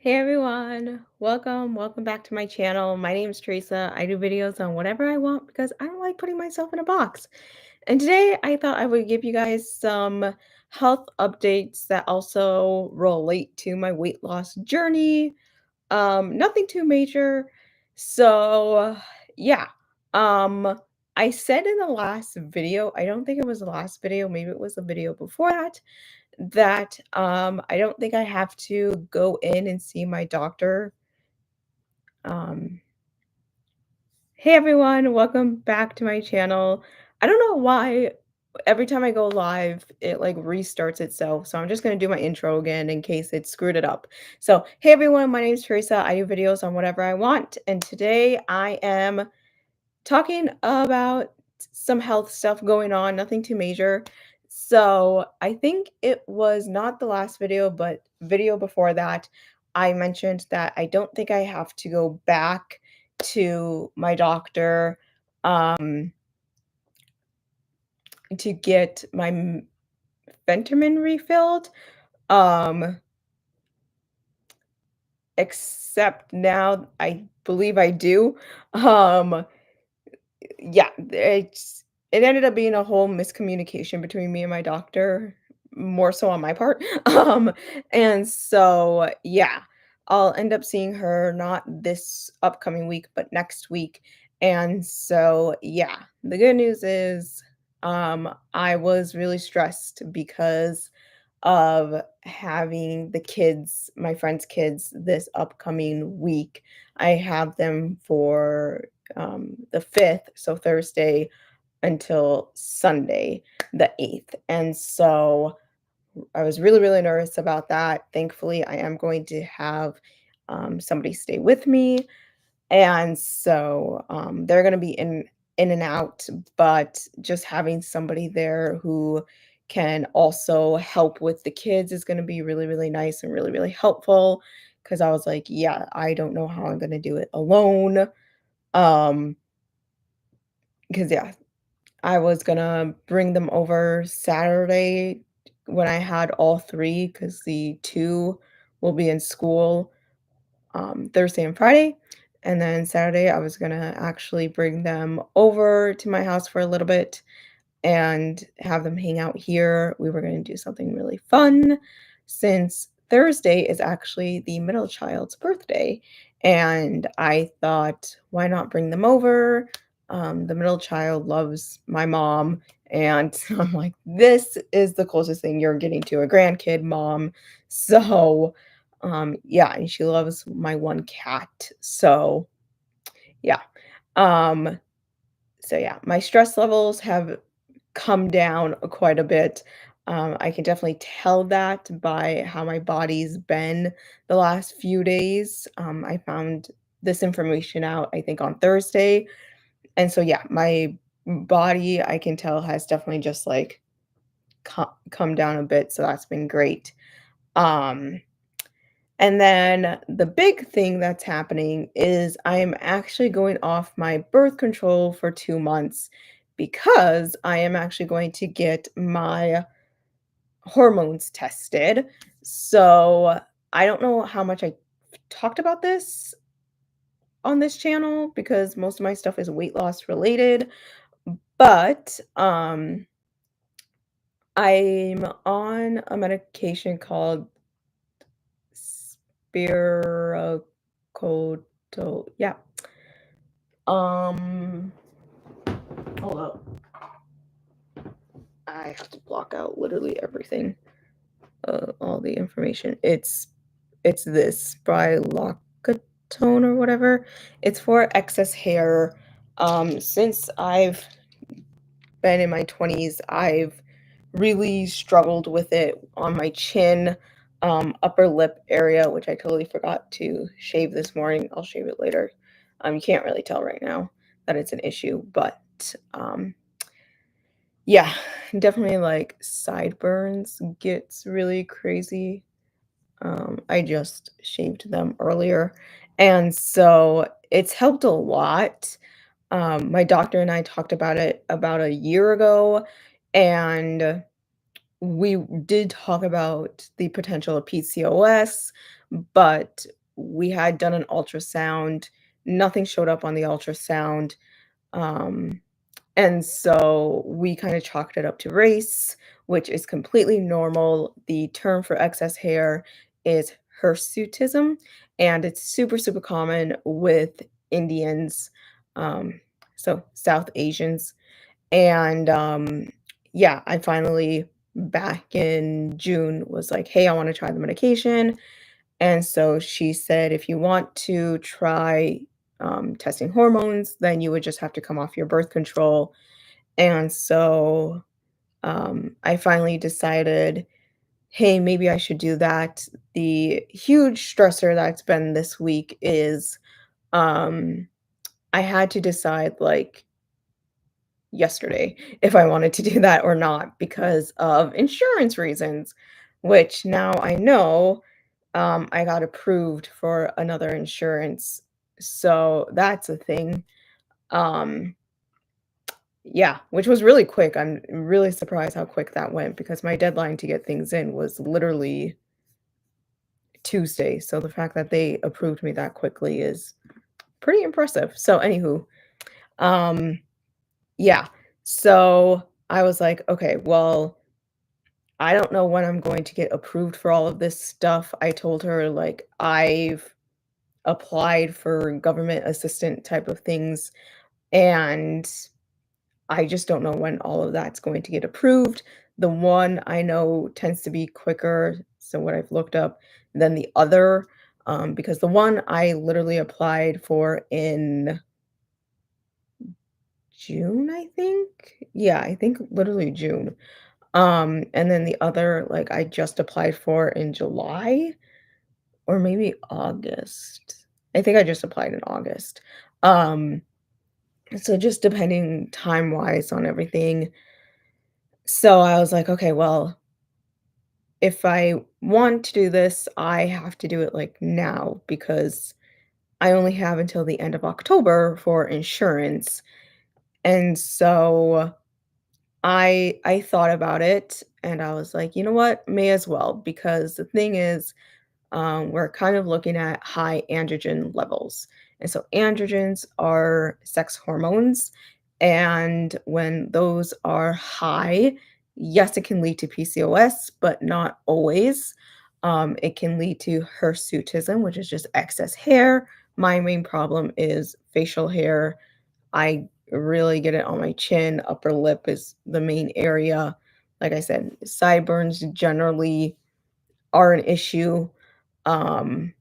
Hey everyone, welcome back to my channel. My name is Teresa. I do videos on whatever I want because I don't like putting myself in a box. And today I thought I would give you guys some health updates that also relate to my weight loss journey. Nothing too major. So, yeah. Um, I said in the last video, I don't think it was the last video, maybe it was the video before that I don't think I have to go in and see my doctor. Um, hey everyone, welcome back to my channel. I don't know why every time I go live, it like restarts itself. So I'm just going to do my intro again in case it screwed it up. So, hey everyone, my name is Teresa. I do videos on whatever I want. And today I am talking about some health stuff going on, nothing too major. So, I think it was not the last video, but video before that, I mentioned that I don't think I have to go back to my doctor um to get my Fenterman refilled. Um except now I believe I do. Um Yeah, it ended up being a whole miscommunication between me and my doctor, more so on my part. And so, yeah, I'll end up seeing her not this upcoming week, but next week. And so, yeah, the good news is, I was really stressed because of having the kids, my friend's kids, this upcoming week. I have them for the 5th, so Thursday until Sunday, the 8th. And so I was really, really nervous about that. Thankfully, I am going to have somebody stay with me. And so they're going to be in and out, but just having somebody there who can also help with the kids is going to be really, really nice and really, really helpful. Because I was like, yeah, I don't know how I'm going to do it alone. Um, because yeah, I was gonna bring them over Saturday when I had all 3, because the 2 will be in school, Thursday and Friday, and then Saturday, I was gonna actually bring them over to my house for a little bit and have them hang out here. We were gonna do something really fun since Thursday is actually the middle child's birthday, and I thought, "Why not bring them over?" The middle child loves my mom, and I'm like, "This is the closest thing you're getting to a grandkid, mom." So, yeah, and she loves my 1 cat, so, yeah. Um, so yeah, my stress levels have come down quite a bit. I can definitely tell that by how my body's been the last few days. I found this information out, I think, on Thursday. And so, yeah, my body, I can tell, has definitely just like come down a bit. So that's been great. Um, and then the big thing that's happening is I'm actually going off my birth control for 2 months because I am actually going to get my hormones tested. So, I don't know how much I talked about this on this channel because most of my stuff is weight loss related, but, I'm on a medication called Spiracoto, yeah. Um, Hold up. I have to block out literally everything, all the information. It's this Briloccitone or whatever. It's for excess hair. Since I've been in my 20s, I've really struggled with it on my chin, upper lip area, which I totally forgot to shave this morning. I'll shave it later. You can't really tell right now that it's an issue, but yeah, definitely like sideburns gets really crazy. I just shaved them earlier, and so it's helped a lot. My doctor and I talked about it about a year ago, and we did talk about the potential of PCOS, but we had done an ultrasound. Nothing showed up on the ultrasound. Um, and so we kind of chalked it up to race, which is completely normal. The term for excess hair is hirsutism, and it's super, super common with Indians, um, so South Asians. And yeah, I finally back in June was like, hey, I want to try the medication. And so she said, if you want to try testing hormones, then you would just have to come off your birth control. And so I finally decided, hey, maybe I should do that. The huge stressor that's been this week is um, I had to decide like yesterday if I wanted to do that or not because of insurance reasons, which now I know I got approved for another insurance. So that's a thing. Um, yeah, which was really quick. I'm really surprised how quick that went because my deadline to get things in was literally Tuesday. So the fact that they approved me that quickly is pretty impressive. So, anywho, um, yeah. So I was like, okay, well, I don't know when I'm going to get approved for all of this stuff. I told her, like, I've applied for government assistant type of things, and I just don't know when all of that's going to get approved. The one I know tends to be quicker, so what I've looked up, than the other, because the one I literally applied for in June, I think? Yeah, I think literally June. And then the other, like, I just applied for in July or maybe August. I think I just applied in August. Um, so just depending time-wise on everything. So I was like, "Okay, well, if I want to do this, I have to do it, like, now because I only have until the end of October for insurance." And so I thought about it and I was like, "You know what? May as well," because the thing is, we're kind of looking at high androgen levels. And so androgens are sex hormones. And when those are high, yes, it can lead to PCOS, but not always. It can lead to hirsutism, which is just excess hair. My main problem is facial hair. I really get it on my chin. Upper lip is the main area. Like I said, sideburns generally are an issue. um,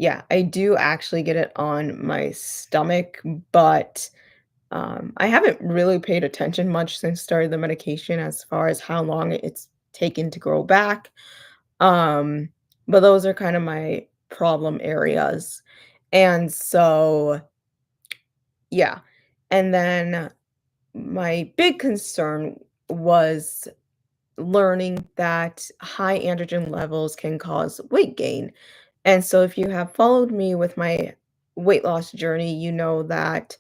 yeah, I do actually get it on my stomach, but, I haven't really paid attention much since started the medication as far as how long it's taken to grow back. Um, but those are kind of my problem areas. And so, yeah. And then my big concern was learning that high androgen levels can cause weight gain. And so, if you have followed me with my weight loss journey, you know that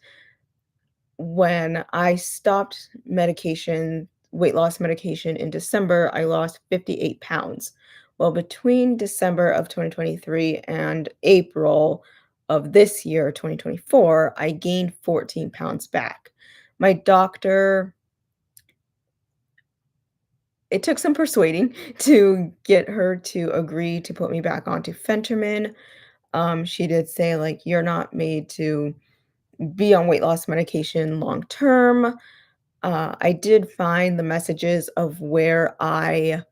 when I stopped medication, weight loss medication in December, I lost 58 pounds. Well, between December of 2023 and April of this year, 2024, I gained 14 pounds back. My doctor, it took some persuading to get her to agree to put me back onto Fenterman. She did say, like, "You're not made to be on weight loss medication long term." I did find the messages of where I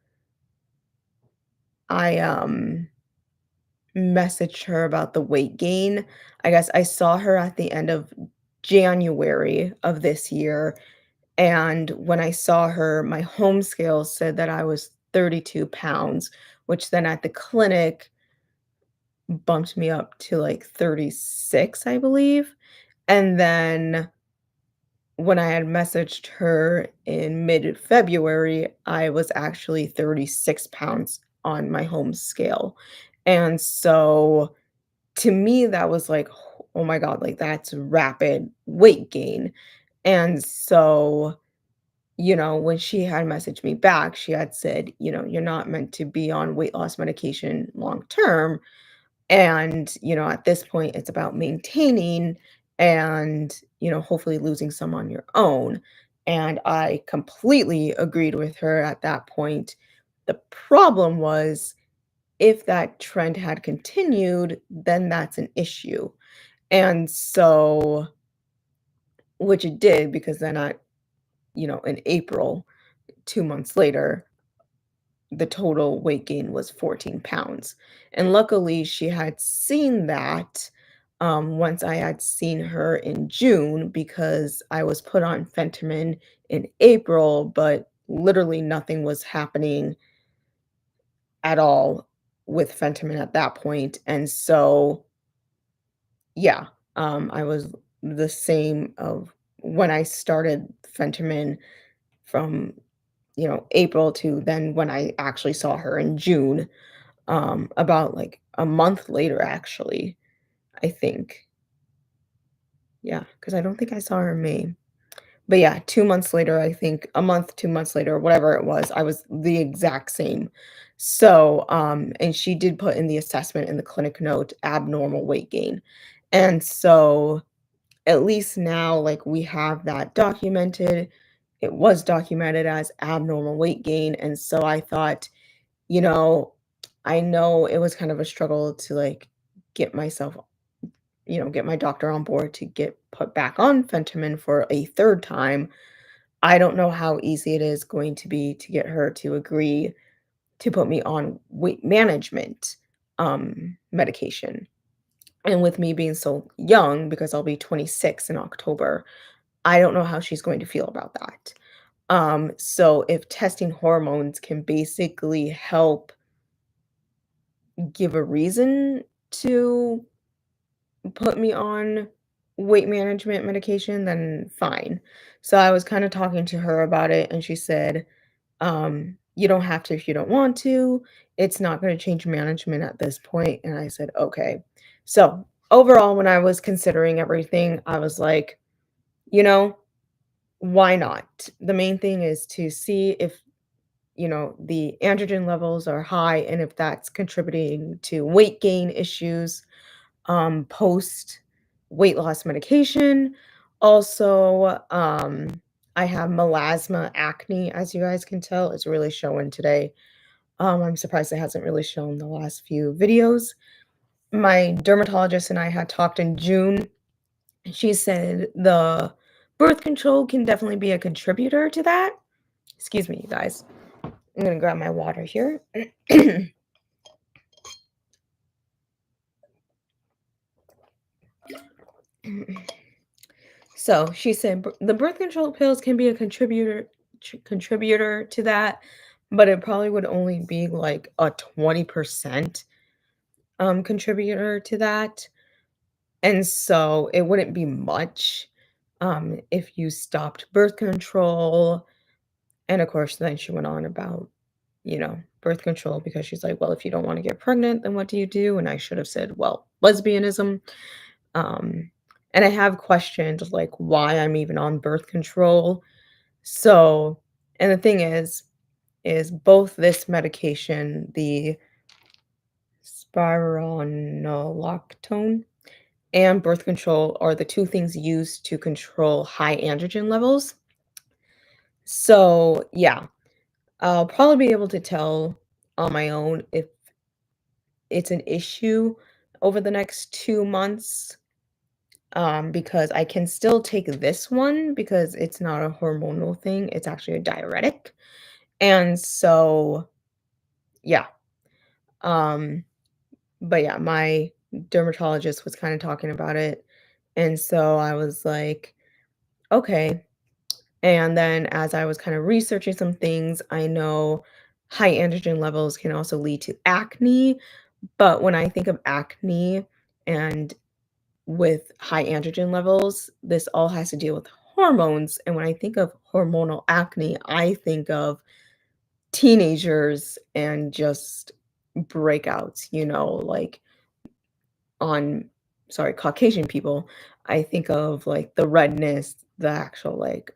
messaged her about the weight gain. I guess I saw her at the end of January of this year, and when I saw her, my home scale said that I was 32 pounds, which then at the clinic bumped me up to, like, 36, I believe. And then when I had messaged her in mid-February, I was actually 36 pounds on my home scale. And so, to me, that was like, "Oh my god, like, that's rapid weight gain." And so, when she had messaged me back, she had said, "You're not meant to be on weight loss medication long term. And, at this point, it's about maintaining and, hopefully losing some on your own." And I completely agreed with her at that point. The problem was if that trend had continued, then that's an issue. And so, which it did because then in April, 2 months later, the total weight gain was 14 pounds. And luckily, she had seen that once I had seen her in June because I was put on Fentanyl in April, but literally nothing was happening at all with Fentanyl at that point. And so, yeah, I was the same of when I started Fentanyl from, April to then when I actually saw her in June. About, like, a month later, actually, I think. Yeah, because I don't think I saw her in May. But, yeah, 2 months later, I think a month, 2 months later, whatever it was, I was the exact same. So, and she did put in the assessment in the clinic note, abnormal weight gain. And so, at least now, like, we have that documented. It was documented as abnormal weight gain, and so I thought, you know, I know it was kind of a struggle to, like, get myself get my doctor on board to get put back on Fentanyl for a 3rd time. I don't know how easy it is going to be to get her to agree to put me on weight management, medication. And with me being so young, because I'll be 26 in October, I don't know how she's going to feel about that. So if testing hormones can basically help give a reason to put me on weight management medication, then fine. So I was kind of talking to her about it, and she said, "You don't have to if you don't want to. It's not going to change management at this point." And I said, "Okay." So overall, when I was considering everything, I was like, you know, why not? The main thing is to see if the androgen levels are high and if that's contributing to weight gain issues post weight loss medication. Also, I have melasma acne, as you guys can tell. It's really showing today. I'm surprised it hasn't really shown the last few videos. My dermatologist and I had talked in June. She said the birth control can definitely be a contributor to that. Excuse me, you guys. I'm gonna grab my water here. So she said the birth control pills can be a contributor to that, but it probably would only be like a 20% contributor to that. And so it wouldn't be much if you stopped birth control. And of course, then she went on about, birth control because she's like, well, if you don't want to get pregnant, then what do you do? And I should have said, well, lesbianism. Um, and I have questioned like why I'm even on birth control. So, and the thing is both this medication, the spironolactone and birth control are the two things used to control high androgen levels. So, yeah, I'll probably be able to tell on my own if it's an issue over the next 2 months, because I can still take this one because it's not a hormonal thing, it's actually a diuretic, and so, yeah, um, but yeah, my dermatologist was kinda talking about it, and so I was like, "Okay." And then as I was kind of researching some things, I know high androgen levels can also lead to acne, but when I think of acne and with high androgen levels, this all has to deal with hormones, and when I think of hormonal acne, I think of teenagers and just breakouts, like on sorry, Caucasian people. I think of, like, the redness, the actual, like,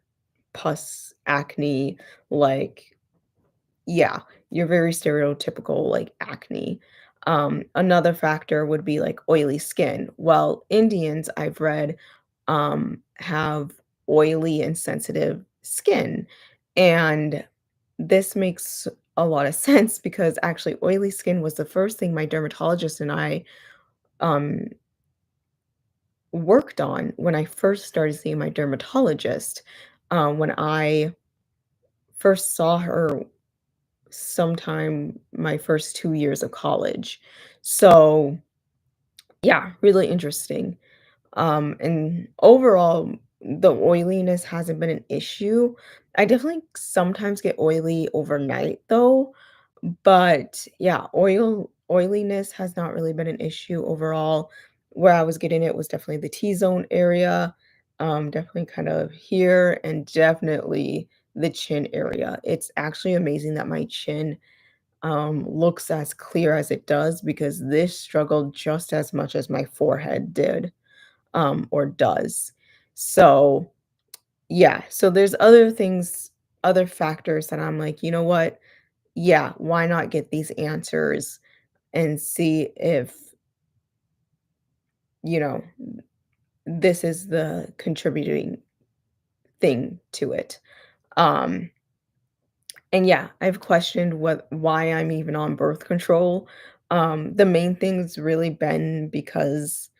pus, acne, like yeah, you're very stereotypical, like, acne. Another factor would be, like, oily skin. Well, Indians, I've read, have oily and sensitive skin, and this makes a lot of sense because actually oily skin was the first thing my dermatologist and I, um, worked on when I first started seeing my dermatologist. When I first saw her sometime my first 2 years of college. So, yeah, really interesting. And overall, the oiliness hasn't been an issue. I definitely sometimes get oily overnight though, but yeah, oiliness has not really been an issue overall. Where I was getting it was definitely the T-zone area, definitely kind of here, and definitely the chin area. It's actually amazing that my chin looks as clear as it does because this struggled just as much as my forehead did, or does. So, yeah, so there's other things, other factors that I'm like, you know what? Yeah, why not get these answers and see if, you know, this is the contributing thing to it. Um, and yeah, I've questioned why I'm even on birth control. The main thing's really been because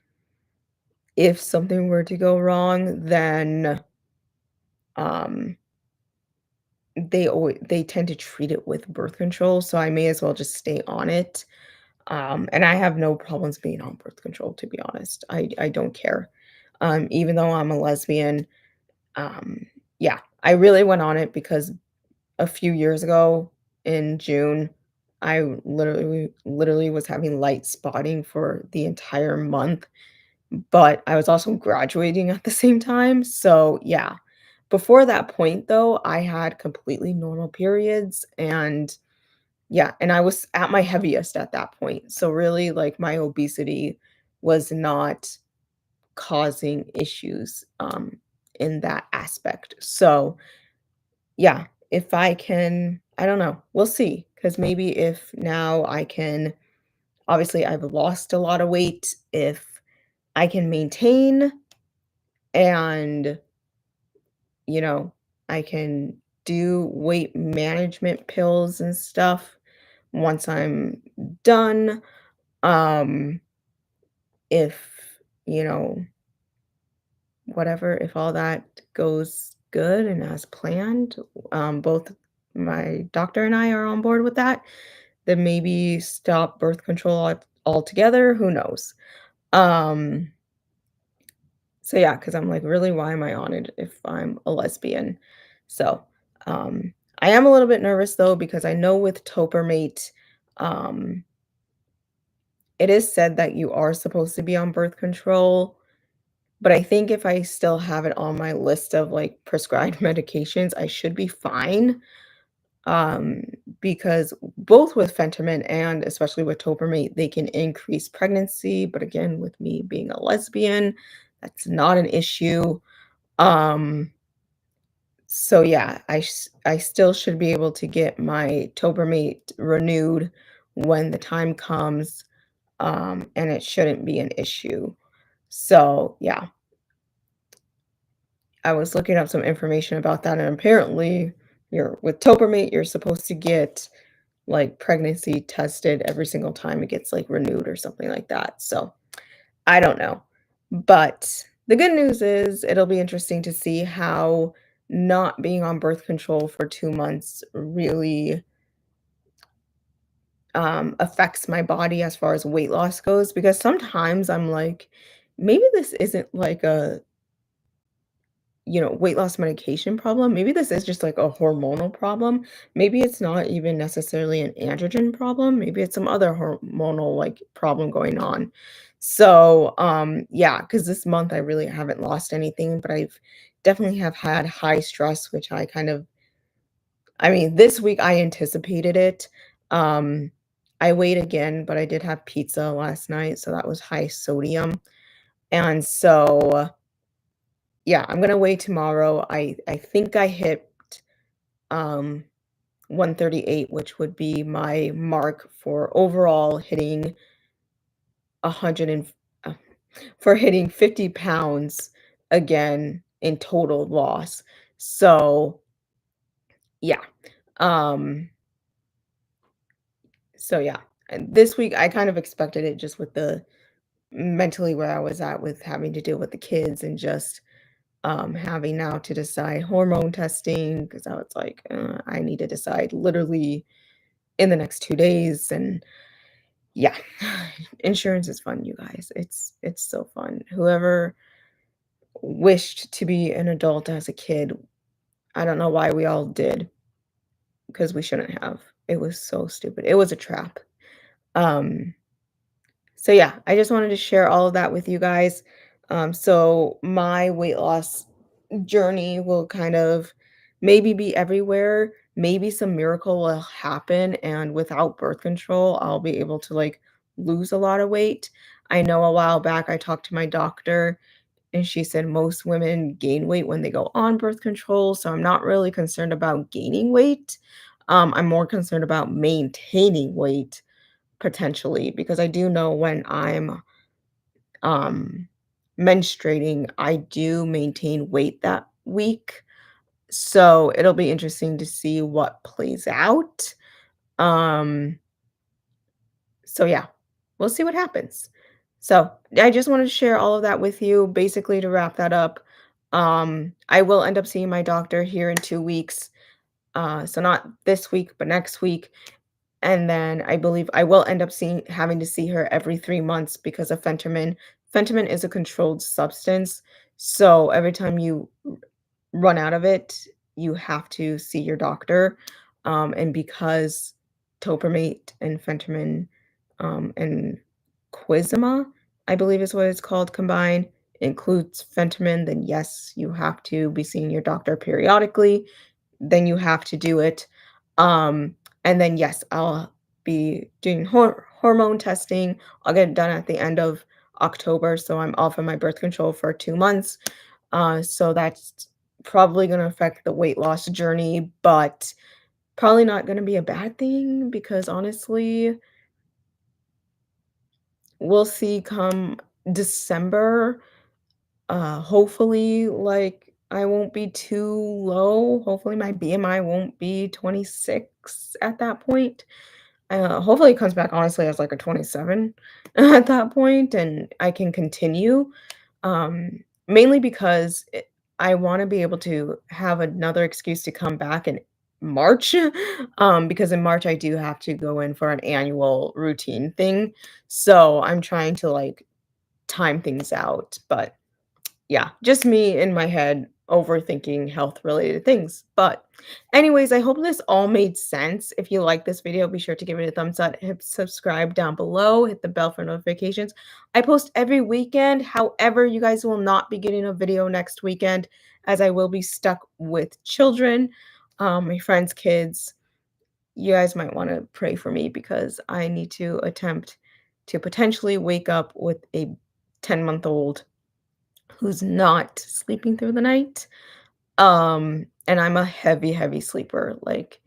if something were to go wrong, then, um, they tend to treat it with birth control, so I may as well just stay on it. And I have no problems being on birth control, to be honest. I don't care. Even though I'm a lesbian, um, yeah, I really went on it because a few years ago in June, I literally was having light spotting for the entire month. But I was also graduating at the same time, so yeah. Before that point, though, I had completely normal periods, and yeah, and I was at my heaviest at that point, so really, like, my obesity was not causing issues, in that aspect. So, yeah, if I can I don't know, we'll see. Because maybe if now I can obviously, I've lost a lot of weight, if I can maintain and, you know, I can do weight management pills and stuff once I'm done. Um, if, you know, whatever, if all that goes good and as planned, both my doctor and I are on board with that, then maybe stop birth control altogether. Who knows? Um, So yeah, because 'cause I'm like, "Really, why am I on it if I'm a lesbian?" So, I am a little bit nervous though because I know with Topermate, um, it is said that you are supposed to be on birth control, but I think if I still have it on my list of, like, prescribed medications, I should be fine, um, because both with Fentanyl and especially with Topermate, they can increase pregnancy, but again, with me being a lesbian, that's not an issue. Um, so yeah, I still should be able to get my Tobermate renewed when the time comes, and it shouldn't be an issue. So yeah, I was looking up some information about that, and apparently, you're with Tobermate, you're supposed to get like pregnancy tested every single time it gets like renewed or something like that. So I don't know. But the good news is it'll be interesting to see how not being on birth control for 2 months really, affects my body as far as weight loss goes, because sometimes I'm like, "Maybe this isn't like a, weight loss medication problem. Maybe this is just like a hormonal problem. Maybe it's not even necessarily an androgen problem. Maybe it's some other hormonal like problem going on." So, yeah, because this month I really haven't lost anything, but I've definitely have had high stress, which I mean, this week I anticipated it. Um, I weighed again, but I did have pizza last night, so that was high sodium. And so yeah, I'm gonna weigh tomorrow. I think I hit, um, 138, which would be my mark for overall hitting 100 and uh, for hitting 50 pounds again in total loss. So, yeah. Um, so yeah. And this week I kind of expected it just with the mentally where I was at with having to deal with the kids and just having now to decide hormone testing because I was like, I need to decide literally in the next 2 days. And yeah, insurance is fun, you guys. It's so fun. Whoever wished to be an adult as a kid, I don't know why we all did because we shouldn't have. It was so stupid. It was a trap. Um, So yeah, I just wanted to share all of that with you guys. So my weight loss journey will kind of maybe be everywhere. Maybe some miracle will happen, and without birth control, I'll be able to like lose a lot of weight. I know a while back I talked to my doctor and she said most women gain weight when they go on birth control. So I'm not really concerned about gaining weight. I'm more concerned about maintaining weight potentially, because I do know when I'm, um, menstruating, I do maintain weight that week. So it'll be interesting to see what plays out. Um, so yeah, we'll see what happens. So I just wanted to share all of that with you. Basically, to wrap that up, I will end up seeing my doctor here in 2 weeks. So not this week, but next week. And then I believe I will end up having to see her every 3 months because of Fentanyl. Fentanyl is a controlled substance, so every time you run out of it, you have to see your doctor, and because Topramate and Fentanyl, and Quizima, I believe is what it's called combined, includes Fentanyl, then yes, you have to be seeing your doctor periodically, then you have to do it. Um, and then yes, I'll be doing hormone testing. I'll get it done at the end of October, so I'm off of my birth control for 2 months. So that's probably gonna affect the weight loss journey, but probably not gonna be a bad thing because honestly, we'll see come December. Hopefully, like, I won't be too low. Hopefully, my BMI won't be 26 at that point. Hopefully, it comes back honestly as like a 27 at that point, and I can continue. Mainly because I want to be able to have another excuse to come back in March. Because in March I do have to go in for an annual routine thing. So I'm trying to like time things out, but yeah, just me in my head overthinking health related things. But anyways, I hope this all made sense. If you like this video, be sure to give it a thumbs up, hit subscribe down below, hit the bell for notifications. I post every weekend. However, you guys will not be getting a video next weekend as I will be stuck with children, my friends' kids. You guys might want to pray for me because I need to attempt to potentially wake up with a 10-month-old who's not sleeping through the night. And I'm a heavy, heavy sleeper. Like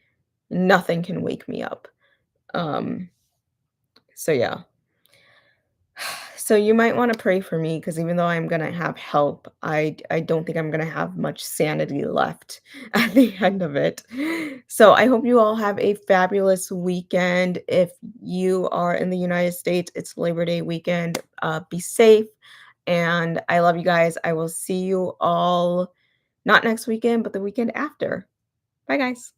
nothing can wake me up. Um, so yeah. So you might want to pray for me because even though I'm gonna have help, I don't think I'm gonna have much sanity left at the end of it. So I hope you all have a fabulous weekend. If you are in the United States, it's Labor Day weekend. Be safe, and I love you guys. I will see you all not next weekend, but the weekend after. Bye, guys.